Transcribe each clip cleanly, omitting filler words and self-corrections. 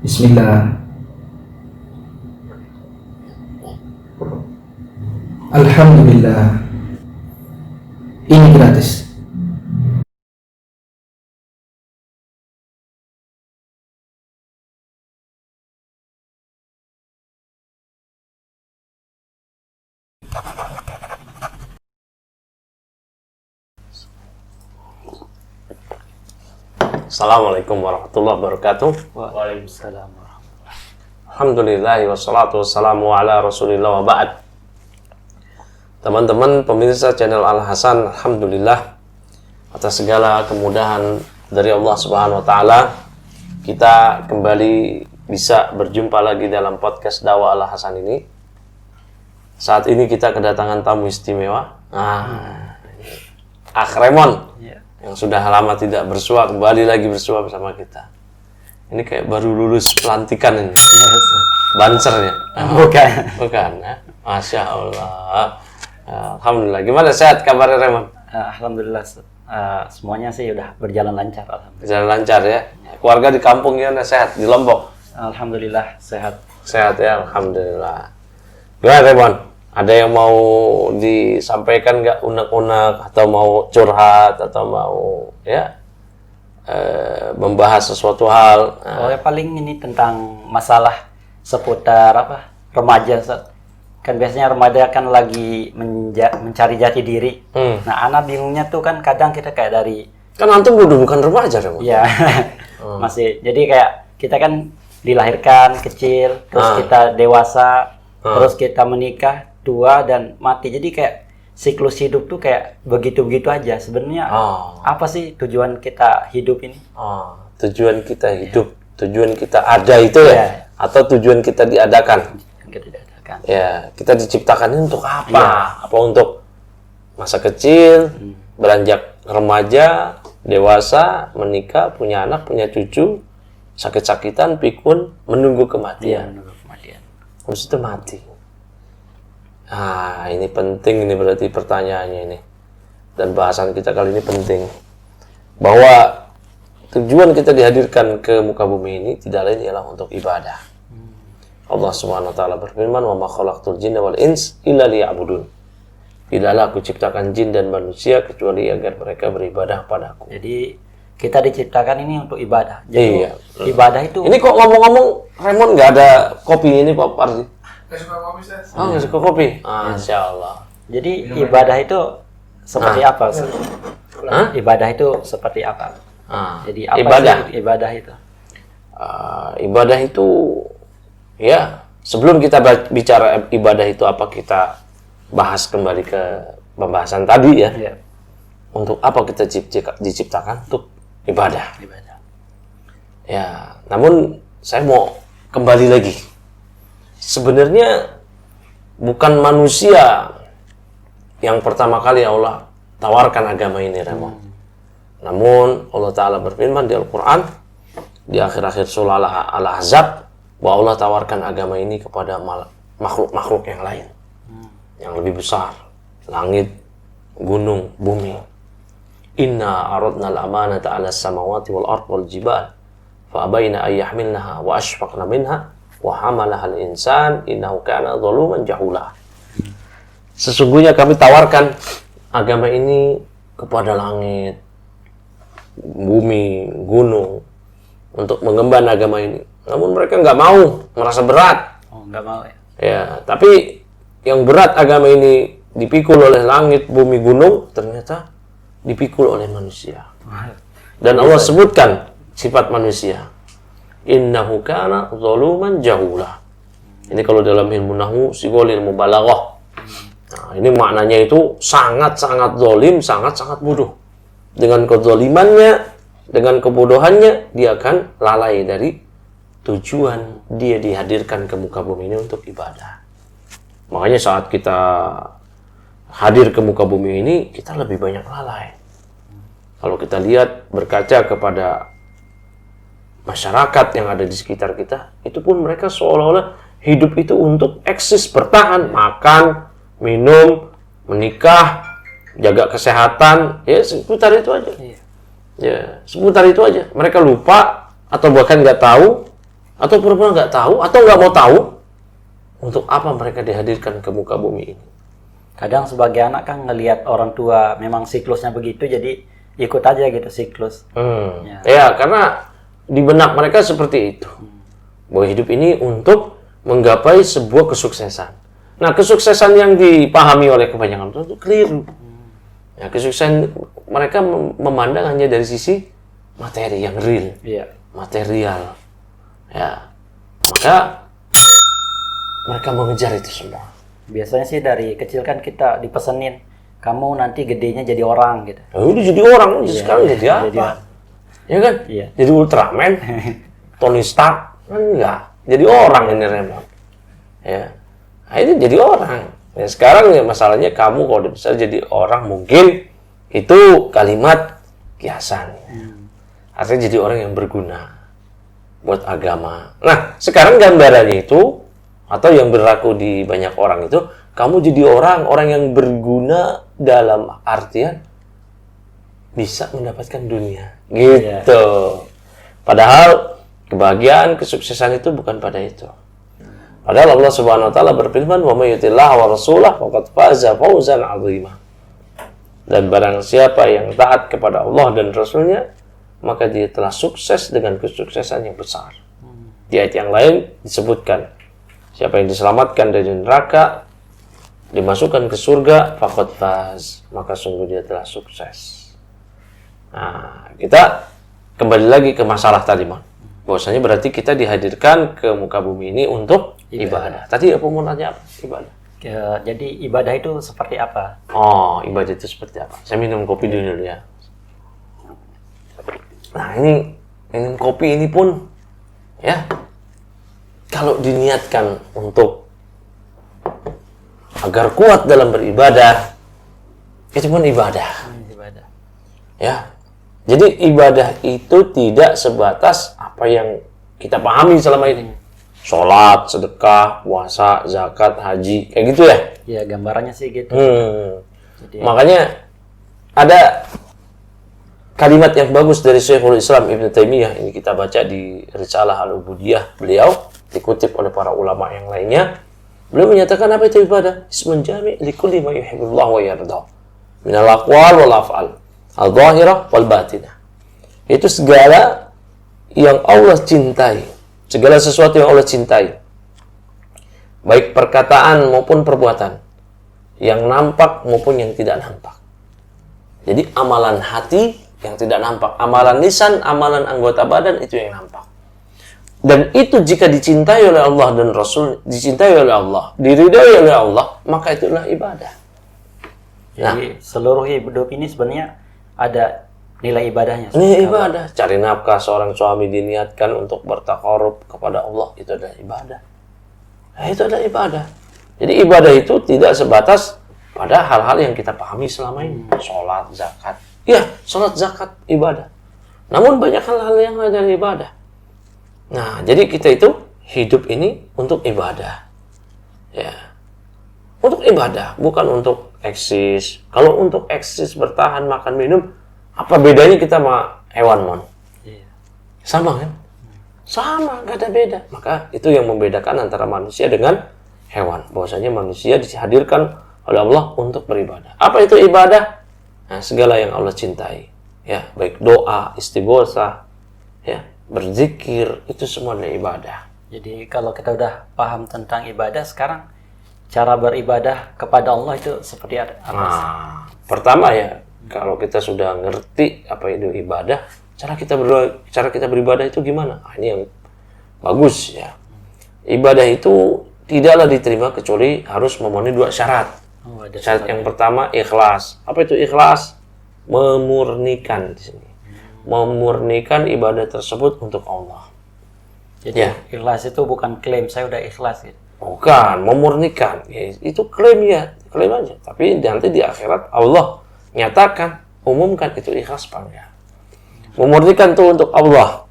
Bismillah. Alhamdulillah. Ini gratis. Assalamualaikum warahmatullahi wabarakatuh. Waalaikumsalam. Alhamdulillah wassalatu wassalamu ala rasulillah wa ba'd. Teman-teman pemirsa channel Al Hasan, alhamdulillah atas segala kemudahan dari Allah Subhanahu wa taala, kita kembali bisa berjumpa lagi dalam podcast dakwah Al Hasan ini. Saat ini kita kedatangan tamu istimewa. Akh Remon yang sudah lama tidak bersua, kembali lagi bersua bersama kita. Ini kayak baru lulus pelantikan ini. Banser ya? Bukan ya? Masya Allah. Alhamdulillah. Gimana, sehat kabarnya Remon? Alhamdulillah, semuanya sih udah berjalan lancar. Alhamdulillah. Berjalan lancar ya? Keluarga di kampung gimana, sehat? Di Lombok? Alhamdulillah, sehat. Sehat ya, Alhamdulillah. Gimana Remon? Ada yang mau disampaikan nggak, unek-unek, atau mau curhat, atau mau ya membahas sesuatu hal? Oh ya, paling ini tentang masalah seputar apa remaja. Kan biasanya remaja kan lagi mencari jati diri. Nah, anak bingungnya tuh kan kadang kita kayak dari Kan antum udah bukan remaja Remon. ya masih, jadi kayak kita kan dilahirkan kecil, terus kita dewasa, terus kita menikah, tua dan mati. Jadi kayak siklus hidup tuh kayak begitu-begitu aja. Sebenarnya apa sih tujuan kita hidup ini? Tujuan kita hidup, tujuan kita ada itu ya? Atau tujuan kita diadakan? Kita diadakan. Ya, kita diciptakan ini untuk apa? Apa untuk masa kecil, beranjak remaja, dewasa, menikah, punya anak, punya cucu, sakit-sakitan, pikun, menunggu kematian. Menunggu kematian. Habis itu mati. Ini penting, ini berarti pertanyaannya ini. Dan bahasan kita kali ini penting. Bahwa tujuan kita dihadirkan ke muka bumi ini tidak lain ialah untuk ibadah. Allah Subhanahu wa taala berfirman, "Wa ma khalaqtul jinna wal ins illa liya'budun." Tidaklah aku ciptakan jin dan manusia kecuali agar mereka beribadah padaku. Jadi kita diciptakan ini untuk ibadah. Jadi Iya. ibadah itu Ini kok ngomong-ngomong Raymond nggak ada kopi ini Pak Pardi? Nggak suka kopi, Ustaz. Oh, nggak suka kopi? Masya Allah. jadi ibadah itu seperti apa? Ibadah itu seperti apa? Jadi apa Ibadah. sih ibadah itu? Ibadah itu, ya, sebelum kita bicara ibadah itu apa, kita bahas kembali ke pembahasan tadi ya. Iya. Untuk apa kita diciptakan? Untuk ibadah. Ibadah. Ya, namun saya mau kembali lagi. Sebenarnya bukan manusia yang pertama kali Allah tawarkan agama ini, Remon. Namun Allah Ta'ala berfirman di Al-Quran, di akhir-akhir surah Al-Ahzab, bahwa Allah tawarkan agama ini kepada makhluk-makhluk yang lain, yang lebih besar, langit, gunung, bumi. Inna aradna al-amanata ala samawati wal ard wal jibal fa abaina an yahmilnaha wa ashfaqna minha wa hamalaha al-insan innahu kana zaluman jahula. Sesungguhnya kami tawarkan agama ini kepada langit, bumi, gunung untuk mengemban agama ini. Namun mereka nggak mau, merasa berat. Nggak mau ya? Ya, tapi yang berat agama ini dipikul oleh langit, bumi, gunung, ternyata dipikul oleh manusia. Dan Allah sebutkan sifat manusia. Innahu kana zaluman jahula. Ini kalau dalam ilmu nahwu sigolil mubalaghah. Nah, ini maknanya itu sangat-sangat zalim, sangat-sangat bodoh. Dengan kezalimannya, dengan kebodohannya, dia akan lalai dari tujuan dia dihadirkan ke muka bumi ini untuk ibadah. Makanya saat kita hadir ke muka bumi ini, kita lebih banyak lalai. Kalau kita lihat, berkaca kepada masyarakat yang ada di sekitar kita, itu pun mereka seolah-olah hidup itu untuk eksis, bertahan, makan, minum, menikah, jaga kesehatan, ya seputar itu aja. Ya, seputar itu aja. Mereka lupa atau bahkan nggak tahu atau pura-pura nggak tahu, atau nggak mau tahu, untuk apa mereka dihadirkan ke muka bumi ini? Kadang sebagai anak kan ngelihat orang tua memang siklusnya begitu, jadi ikut aja gitu siklus. Ya, karena di benak mereka seperti itu. Bahwa hidup ini untuk menggapai sebuah kesuksesan. Nah, kesuksesan yang dipahami oleh kebanyakan orang itu keliru. Ya, kesuksesan mereka memandang hanya dari sisi materi yang real, material. Ya, maka mereka mengejar itu semua. Biasanya sih dari kecil kan kita dipesenin, kamu nanti gedenya jadi orang gitu. Udah jadi orang, sekarang jadi apa? Ya kan? Jadi Ultraman, Tony Stark, kan enggak. Jadi orang ini Raymond. Ya, nah, itu jadi orang. Ya, sekarang ya masalahnya kamu kalau udah bisa jadi orang, mungkin itu kalimat kiasan. Artinya jadi orang yang berguna buat agama. Nah, sekarang gambarannya itu, atau yang berlaku di banyak orang itu, kamu jadi orang yang berguna dalam artian bisa mendapatkan dunia. Gitu. Padahal kebahagiaan, kesuksesan itu bukan pada itu. Padahal Allah Subhanahu wa taala berfirman, "Wa may yuti'illah wa rasulah faqad faza fawzan 'azima." Dan barang siapa yang taat kepada Allah dan Rasulnya, maka dia telah sukses dengan kesuksesan yang besar. Di ayat yang lain disebutkan, siapa yang diselamatkan dari neraka, dimasukkan ke surga, faqad faz, maka sungguh dia telah sukses. Nah, kita kembali lagi ke masalah tadi, Mon. Bahwasanya berarti kita dihadirkan ke muka bumi ini untuk ibadah. Tadi apa mau nanya apa? Ibadah. Jadi ibadah itu seperti apa? Oh, ibadah itu seperti apa? Saya minum kopi dulu ya. Nah, ini minum kopi ini pun ya, kalau diniatkan untuk agar kuat dalam beribadah, itu pun ibadah. Ya. Jadi ibadah itu tidak sebatas apa yang kita pahami selama ini. Sholat, sedekah, puasa, zakat, haji, kayak gitu ya? Iya, gambarannya sih gitu. Jadi, makanya ada kalimat yang bagus dari Syekhul Islam Ibn Taimiyah, ini kita baca di Risalah Al-Ubudiyah beliau, dikutip oleh para ulama yang lainnya. Beliau menyatakan apa itu ibadah? Ismun jami' likulli ma yuhibbullah wa yarda. Minal aqwal wal af'al, al-zahirah wal batinah. Itu segala yang Allah cintai, segala sesuatu yang Allah cintai, baik perkataan maupun perbuatan, yang nampak maupun yang tidak nampak. Jadi amalan hati yang tidak nampak, amalan lisan, amalan anggota badan itu yang nampak. Dan itu jika dicintai oleh Allah dan Rasul, dicintai oleh Allah, diridhai oleh Allah, maka itulah ibadah. Jadi seluruh hidup ini sebenarnya ada nilai ibadahnya. Ini ibadah. Cari nafkah seorang suami diniatkan untuk bertakarub kepada Allah, itu adalah ibadah. Nah, itu adalah ibadah. Jadi ibadah itu tidak sebatas pada hal-hal yang kita pahami selama ini. Sholat, zakat. Ya, sholat, zakat, ibadah. Namun banyak hal-hal yang ada dari ibadah. Nah, jadi kita itu hidup ini untuk ibadah. Ya. Untuk ibadah, bukan untuk eksis. Kalau untuk eksis, bertahan, makan, minum, apa bedanya kita sama hewan, Mon? Sama kan? Sama, nggak ada beda. Maka itu yang membedakan antara manusia dengan hewan. Bahwasanya manusia dihadirkan oleh Allah untuk beribadah. Apa itu ibadah? Nah, segala yang Allah cintai. Ya, baik doa, istighosah, ya, berzikir, itu semua adalah ibadah. Jadi kalau kita udah paham tentang ibadah, sekarang cara beribadah kepada Allah itu seperti apa? Nah, pertama ya, kalau kita sudah ngerti apa itu ibadah, cara kita beribadah itu gimana? Ini yang bagus ya. Ibadah itu tidaklah diterima kecuali harus memenuhi 2 syarat. Syarat yang pertama ikhlas. Apa itu ikhlas? Memurnikan di sini. Memurnikan ibadah tersebut untuk Allah. Jadi ikhlas itu bukan klaim saya udah ikhlas gitu. Bukan, memurnikan. Ya, itu klaim aja. Tapi nanti di akhirat Allah nyatakan, umumkan itu ikhlas apa enggak. Memurnikan itu untuk Allah.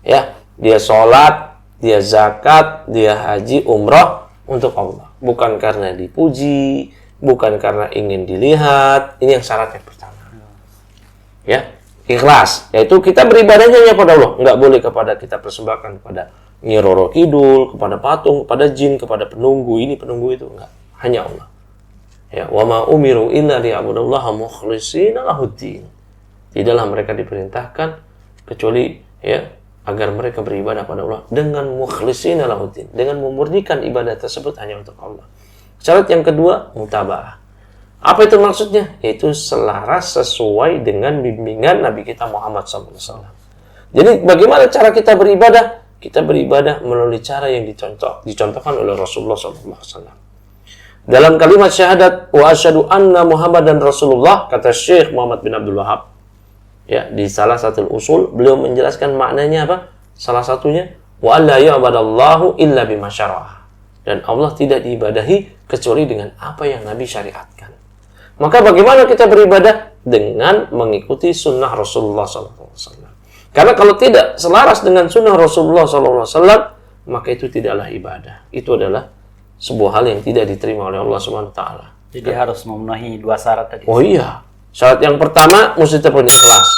Ya, dia sholat, dia zakat, dia haji, umrah untuk Allah. Bukan karena dipuji, bukan karena ingin dilihat. Ini yang syarat yang pertama. Ya, ikhlas. Yaitu kita beribadahnya hanya pada Allah. Enggak boleh kita persembahkan kepada Nyi Roro Kidul, kepada patung, kepada jin, kepada penunggu ini, penunggu itu, enggak. Hanya Allah. Ya, wa ma umiru illa liya'budullaha mukhlishina lahuddin. Tidaklah mereka diperintahkan kecuali ya agar mereka beribadah pada Allah dengan mukhlishina lahuddin, dengan memurnikan ibadah tersebut hanya untuk Allah. Syarat yang kedua, mutaba'ah. Apa itu maksudnya? Yaitu selaras sesuai dengan bimbingan Nabi kita Muhammad SAW. Jadi bagaimana cara kita beribadah? Kita beribadah melalui cara yang dicontohkan oleh Rasulullah SAW. Dalam kalimat syahadat wa asyhadu anna Muhammadan Rasulullah, kata Syekh Muhammad bin Abdul Wahab, ya, di salah satu usul beliau menjelaskan maknanya apa? Salah satunya wa alla ya'badallahu illa bima syara'ah. Dan Allah tidak diibadahi kecuali dengan apa yang Nabi syariatkan. Maka bagaimana kita beribadah? Dengan mengikuti sunnah Rasulullah SAW. Karena kalau tidak selaras dengan sunnah Rasulullah SAW, maka itu tidaklah ibadah. Itu adalah sebuah hal yang tidak diterima oleh Allah SWT. Jadi harus memenuhi 2 syarat tadi. Oh iya. Syarat yang pertama mesti terpenuhi ikhlas.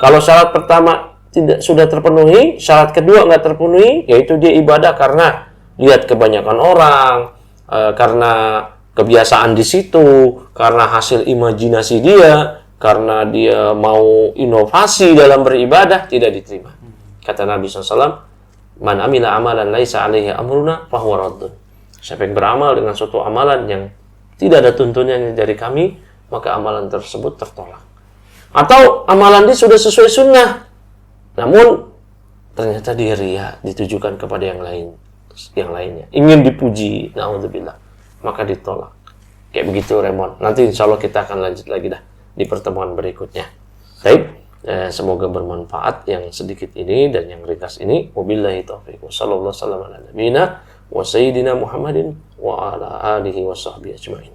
Kalau syarat pertama tidak sudah terpenuhi, syarat kedua nggak terpenuhi, yaitu dia ibadah karena lihat kebanyakan orang, karena kebiasaan di situ, karena hasil imajinasi dia, karena dia mau inovasi dalam beribadah, tidak diterima. Kata Nabi SAW, man amila amalan laisa alaihi amruna fahuwa raddun. Siapa yang beramal dengan suatu amalan yang tidak ada tuntunannya dari kami, maka amalan tersebut tertolak. Atau amalan dia sudah sesuai sunnah, namun ternyata dia riya, ditujukan kepada yang lainnya, ingin dipuji, na'udzubillah, maka ditolak. Kayak begitu, Raymond. Nanti insya Allah kita akan lanjut lagi dah di pertemuan berikutnya. Baik, semoga bermanfaat yang sedikit ini dan yang ringkas ini. Wabillahi taufiq. Wassallallahu wasallam ala nabiyina wa sayyidina Muhammadin wa ala alihi wa sahbihi ajma'in.